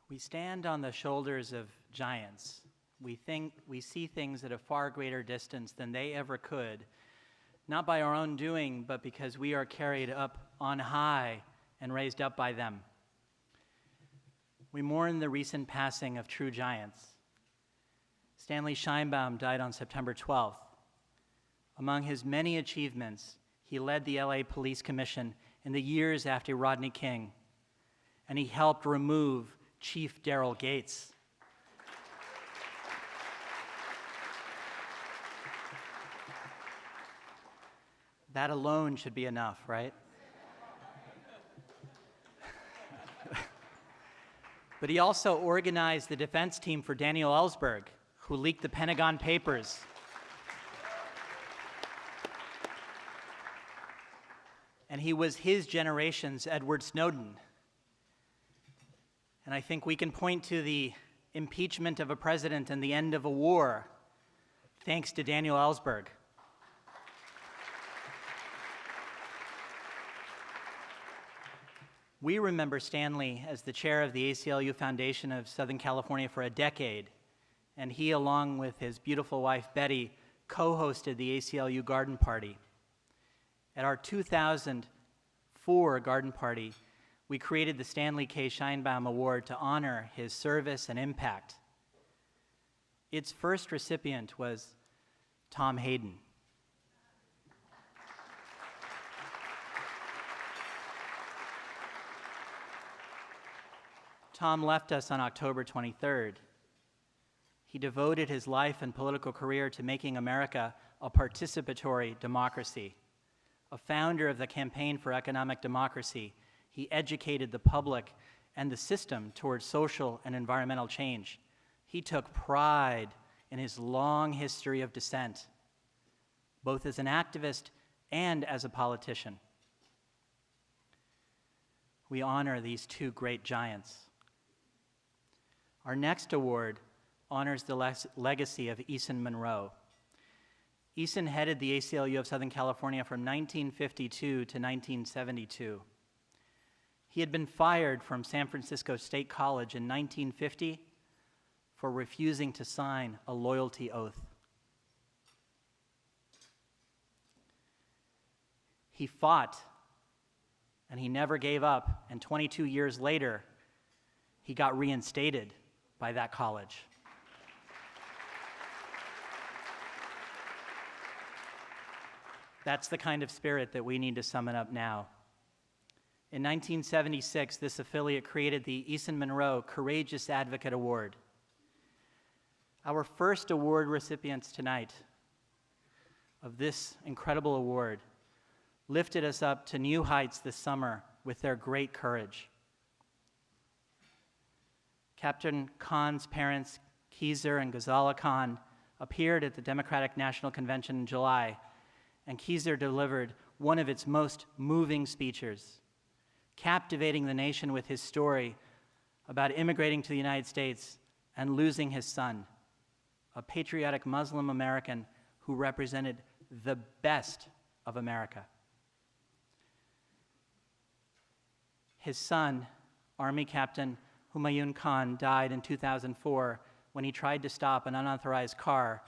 We stand on the shoulders of giants. We see things at a far greater distance than they ever could, not by our own doing, but because we are carried up on high and raised up by them. We mourn the recent passing of true giants. Stanley Sheinbaum died on September 12th. Among his many achievements, he led the LA Police Commission in the years after Rodney King, and he helped remove Chief Daryl Gates. That alone should be enough, right? But he also organized the defense team for Daniel Ellsberg, who leaked the Pentagon Papers. And he was his generation's Edward Snowden. And I think we can point to the impeachment of a president and the end of a war thanks to Daniel Ellsberg. We remember Stanley as the chair of the ACLU Foundation of Southern California for a decade, and he, along with his beautiful wife, Betty, co-hosted the ACLU Garden Party. At our 2004 Garden Party, we created the Stanley K. Sheinbaum Award to honor his service and impact. Its first recipient was Tom Hayden. Tom left us on October 23rd. He devoted his life and political career to making America a participatory democracy. A founder of the Campaign for Economic Democracy, he educated the public and the system towards social and environmental change. He took pride in his long history of dissent, both as an activist and as a politician. We honor these two great giants. Our next award honors the legacy of Eason Monroe. Eason headed the ACLU of Southern California from 1952 to 1972. He had been fired from San Francisco State College in 1950 for refusing to sign a loyalty oath. He fought, and he never gave up, and 22 years later, he got reinstated by that college. That's the kind of spirit that we need to summon up now. In 1976, this affiliate created the Eason Monroe Courageous Advocate Award. Our first award recipients tonight of this incredible award lifted us up to new heights this summer with their great courage. Captain Khan's parents, Kizer and Ghazala Khan, appeared at the Democratic National Convention in July, and Kizer delivered one of its most moving speeches, captivating the nation with his story about immigrating to the United States and losing his son, a patriotic Muslim American who represented the best of America. His son, Army Captain Humayun Khan, died in 2004 when he tried to stop an unauthorized car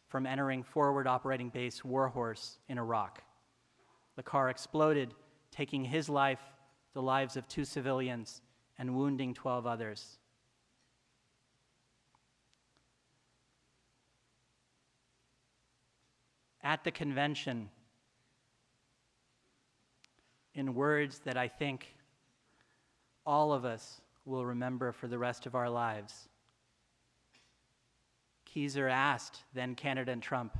from entering Forward Operating Base Warhorse in Iraq. The car exploded, taking his life, the lives of 2 civilians, and wounding 12 others. At the convention, in words that I think all of us will remember for the rest of our lives, Kizer asked then-candidate Trump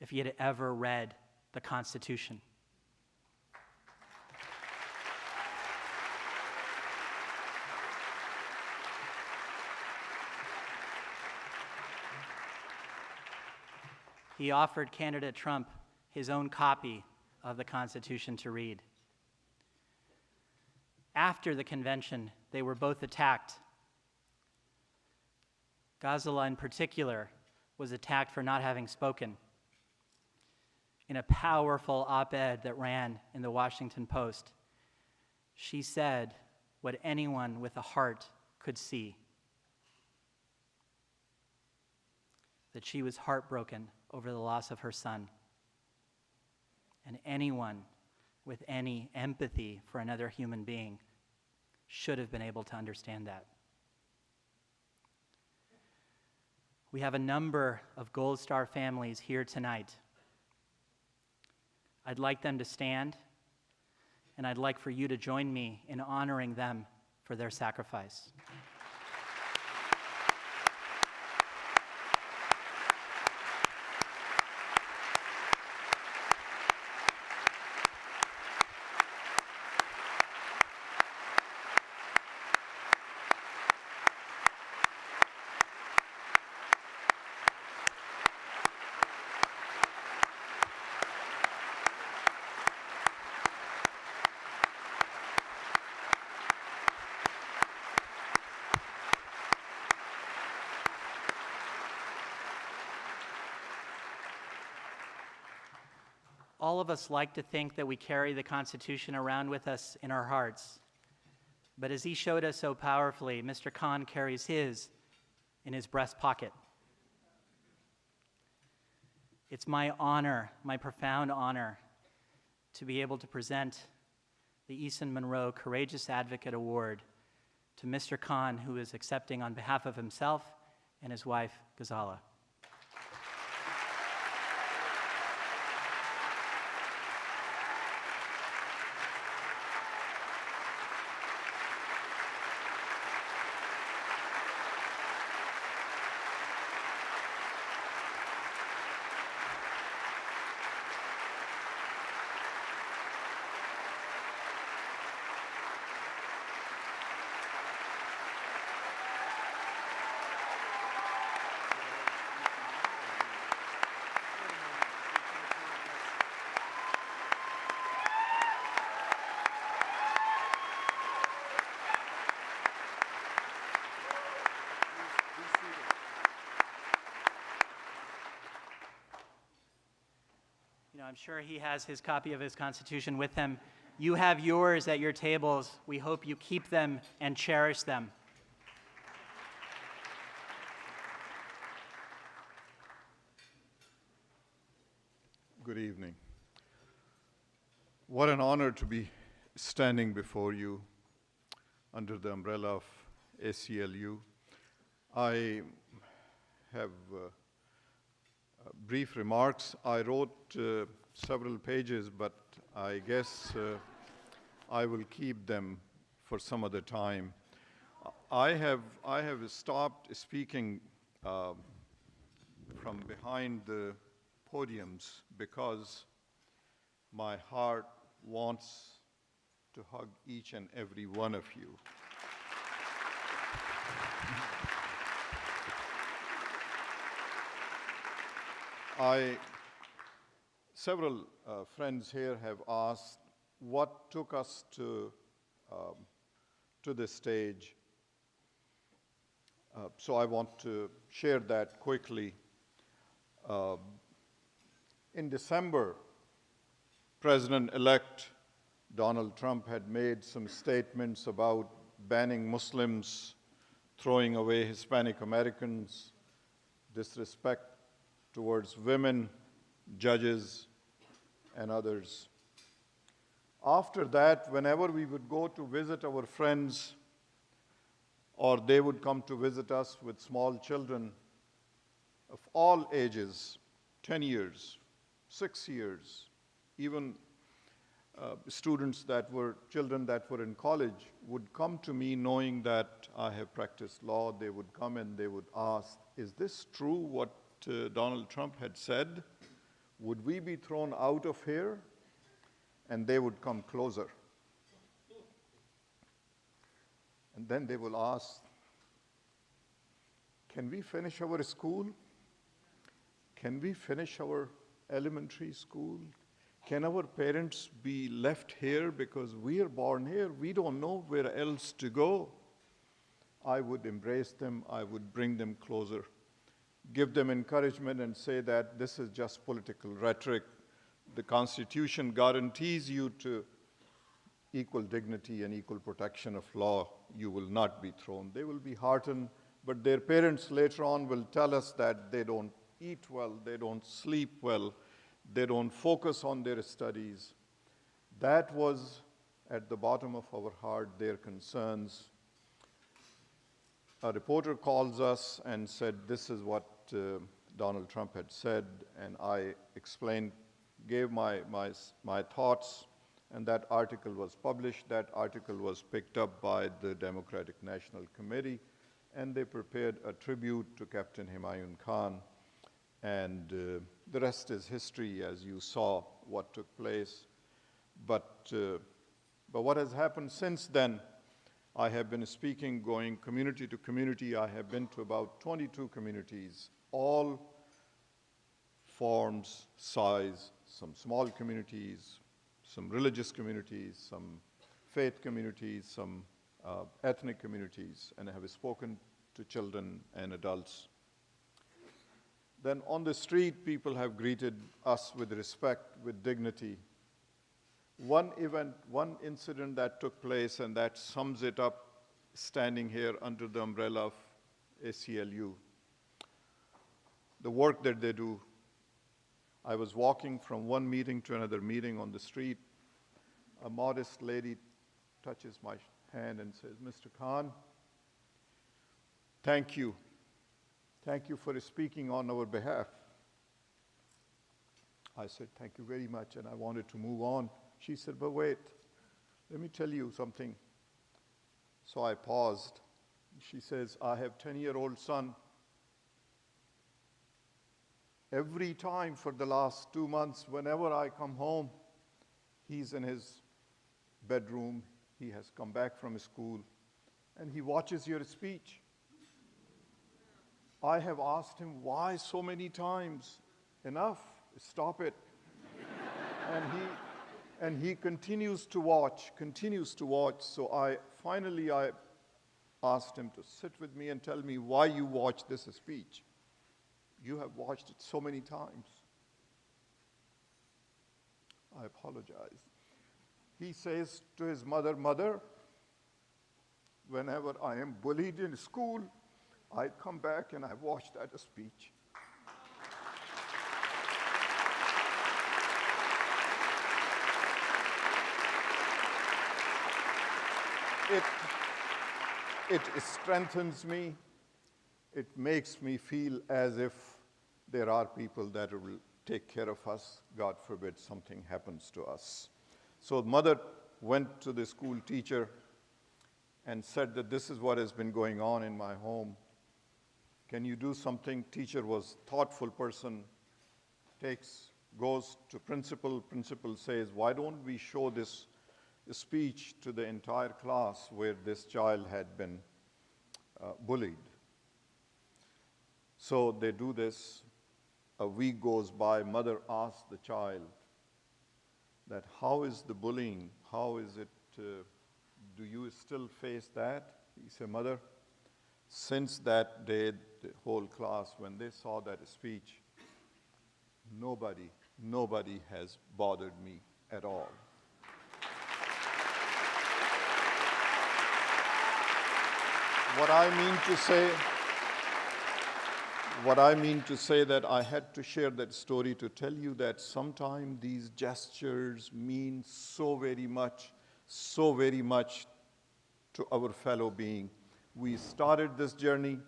if he had ever read the Constitution. He offered candidate Trump his own copy of the Constitution to read. After the convention, they were both attacked. Ghazala, in particular, was attacked for not having spoken. In a powerful op-ed that ran in the Washington Post, she said what anyone with a heart could see. That she was heartbroken over the loss of her son. And anyone with any empathy for another human being should have been able to understand that. We have a number of Gold Star families here tonight. I'd like them to stand, and I'd like for you to join me in honoring them for their sacrifice. All of us like to think that we carry the Constitution around with us in our hearts. But as he showed us so powerfully, Mr. Khan carries his in his breast pocket. It's my honor, my profound honor, to be able to present the Eason Monroe Courageous Advocate Award to Mr. Khan, who is accepting on behalf of himself and his wife, Ghazala. I'm sure he has his copy of his Constitution with him. You have yours at your tables. We hope you keep them and cherish them. Good evening. What an honor to be standing before you under the umbrella of ACLU. I have brief remarks. I wrote several pages, but I guess I will keep them for some other time. I have stopped speaking from behind the podiums because my heart wants to hug each and every one of you. Several friends here have asked what took us to this stage. So I want to share that quickly. In December, President-elect Donald Trump had made some statements about banning Muslims, throwing away Hispanic Americans, disrespect towards women, judges, and others. After that, whenever we would go to visit our friends, or they would come to visit us with small children of all ages, 10 years, 6 years, even children that were in college would come to me knowing that I have practiced law. They would come and they would ask, is this true what Donald Trump had said? Would we be thrown out of here? And they would come closer. And then they will ask, can we finish our school? Can we finish our elementary school? Can our parents be left here because we are born here? We don't know where else to go. I would embrace them. I would bring them closer, give them encouragement and say that this is just political rhetoric. The Constitution guarantees you to equal dignity and equal protection of law, you will not be thrown. They will be heartened, but their parents later on will tell us that they don't eat well, they don't sleep well, they don't focus on their studies. That was at the bottom of our heart, their concerns. A reporter calls us and said, this is what Donald Trump had said, and I explained, gave my thoughts, and that article was published. That article was picked up by the Democratic National Committee, and they prepared a tribute to Captain Humayun Khan. And the rest is history, as you saw what took place. But what has happened since then, I have been speaking, going community to community. I have been to about 22 communities, all forms, size, some small communities, some religious communities, some faith communities, some ethnic communities, and I have spoken to children and adults. Then on the street, people have greeted us with respect, with dignity. One incident that took place, and that sums it up, standing here under the umbrella of ACLU, the work that they do. I was walking from one meeting to another meeting on the street. A modest lady touches my hand and says, Mr. Khan, thank you. Thank you for speaking on our behalf. I said, thank you very much, and I wanted to move on. She said, but wait, let me tell you something. So I paused. She says, I have a 10-year-old son. Every time for the last 2 months, whenever I come home, he's in his bedroom. He has come back from school, and he watches your speech. I have asked him, why so many times? Enough, stop it. And he continues to watch. So I finally asked him to sit with me and tell me why you watch this speech. You have watched it so many times. I apologize. He says to his mother, Mother, whenever I am bullied in school, I come back and I watch that speech. It strengthens me. It makes me feel as if there are people that will take care of us. God forbid something happens to us. So mother went to the school teacher and said that this is what has been going on in my home. Can you do something? Teacher was a thoughtful person, goes to principal. Principal says, why don't we show this speech to the entire class where this child had been bullied. So they do this. A week goes by. Mother asks the child that, how is the bullying? How is it? Do you still face that? He said, Mother, since that day, the whole class, when they saw that speech, nobody has bothered me at all. What I mean to say that I had to share that story to tell you that sometimes these gestures mean so very much to our fellow being. We started this journey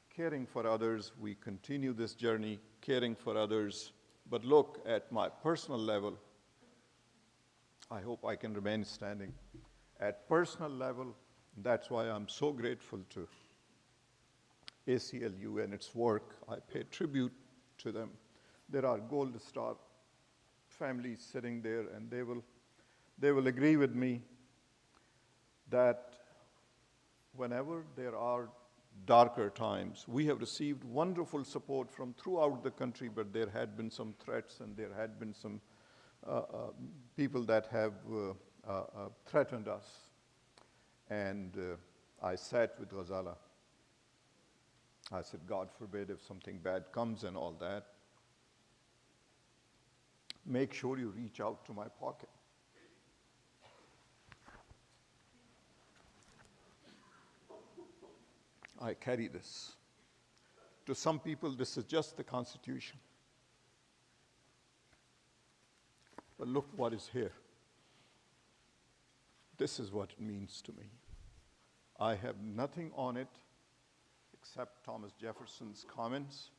caring for others. We continue this journey caring for others. But look, at my personal level, I hope I can remain standing. At personal level, that's why I'm so grateful to ACLU and its work. I pay tribute to them. There are Gold Star families sitting there, and they will agree with me that whenever there are darker times, we have received wonderful support from throughout the country, but there had been some threats, and there had been some people that have threatened us. And I sat with Ghazala. I said, God forbid if something bad comes and all that, make sure you reach out to my pocket. I carry this. To some people, this is just the Constitution. But look what is here. This is what it means to me. I have nothing on it except Thomas Jefferson's comments,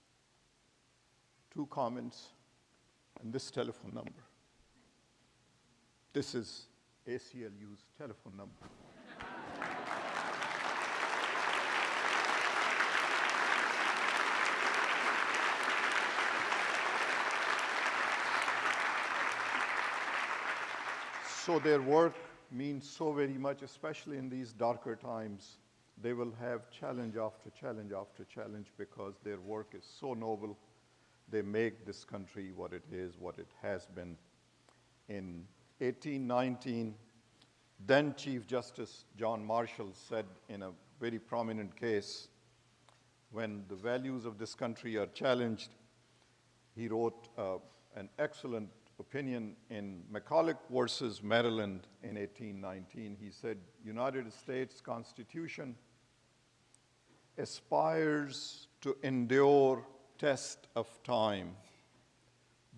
2 comments, and this telephone number. This is ACLU's telephone number. So their work means so very much, especially in these darker times. They will have challenge after challenge after challenge because their work is so noble. They make this country what it is, what it has been. In 1819, then Chief Justice John Marshall said in a very prominent case, when the values of this country are challenged, he wrote an excellent opinion in McCulloch versus Maryland in 1819. He said, United States Constitution aspires to endure test of time,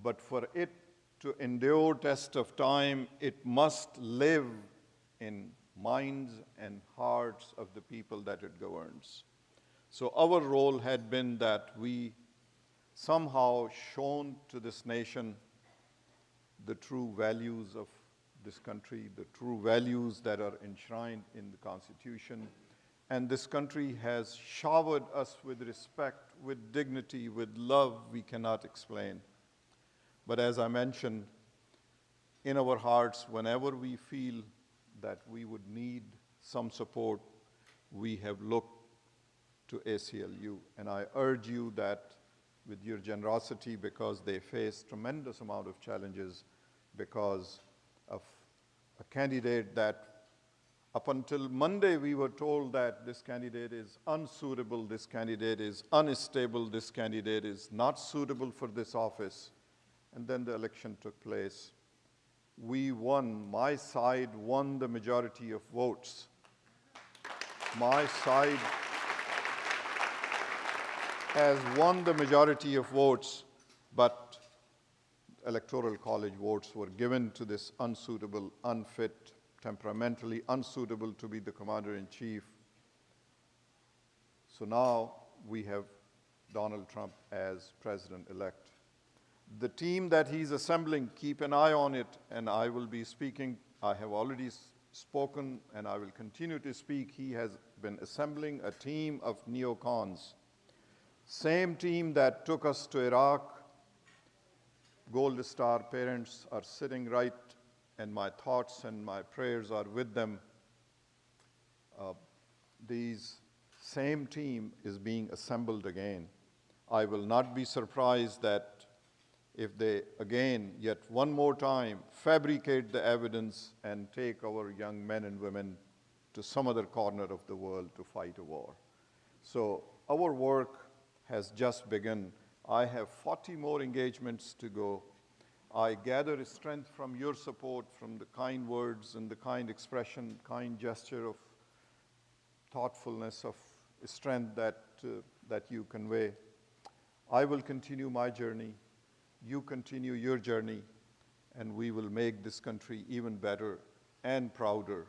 but for it to endure test of time, it must live in minds and hearts of the people that it governs. So our role had been that we somehow shown to this nation the true values of this country, the true values that are enshrined in the Constitution. And this country has showered us with respect, with dignity, with love we cannot explain. But as I mentioned, in our hearts, whenever we feel that we would need some support, we have looked to ACLU. And I urge you that with your generosity, because they face tremendous amount of challenges because of a candidate that up until Monday we were told that this candidate is unsuitable, this candidate is unstable, this candidate is not suitable for this office. And then the election took place. We won, my side won the majority of votes. My side has won the majority of votes, but Electoral College votes were given to this unsuitable, unfit, temperamentally unsuitable to be the commander-in-chief. So now we have Donald Trump as president-elect. The team that he's assembling, keep an eye on it, and I will be speaking. I have already spoken, and I will continue to speak. He has been assembling a team of neocons. Same team that took us to Iraq. Gold Star parents are sitting right, and my thoughts and my prayers are with them. These same team is being assembled again. I will not be surprised that if they again, yet one more time, fabricate the evidence and take our young men and women to some other corner of the world to fight a war. So our work has just begun. I have 40 more engagements to go. I gather strength from your support, from the kind words and the kind expression, kind gesture of thoughtfulness, of strength that you convey. I will continue my journey. You continue your journey, and we will make this country even better and prouder.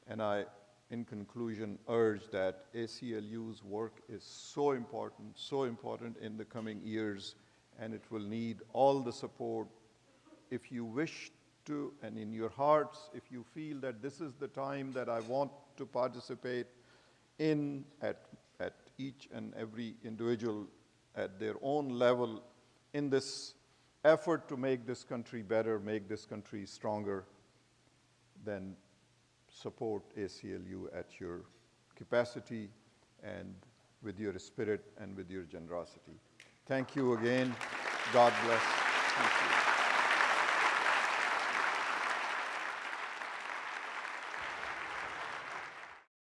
And I, in conclusion, urge that ACLU's work is so important in the coming years, and it will need all the support. If you wish to, and in your hearts, if you feel that this is the time that I want to participate in at each and every individual at their own level in this effort to make this country better, make this country stronger, then support ACLU at your capacity and with your spirit and with your generosity. Thank you again. God bless. Thank you.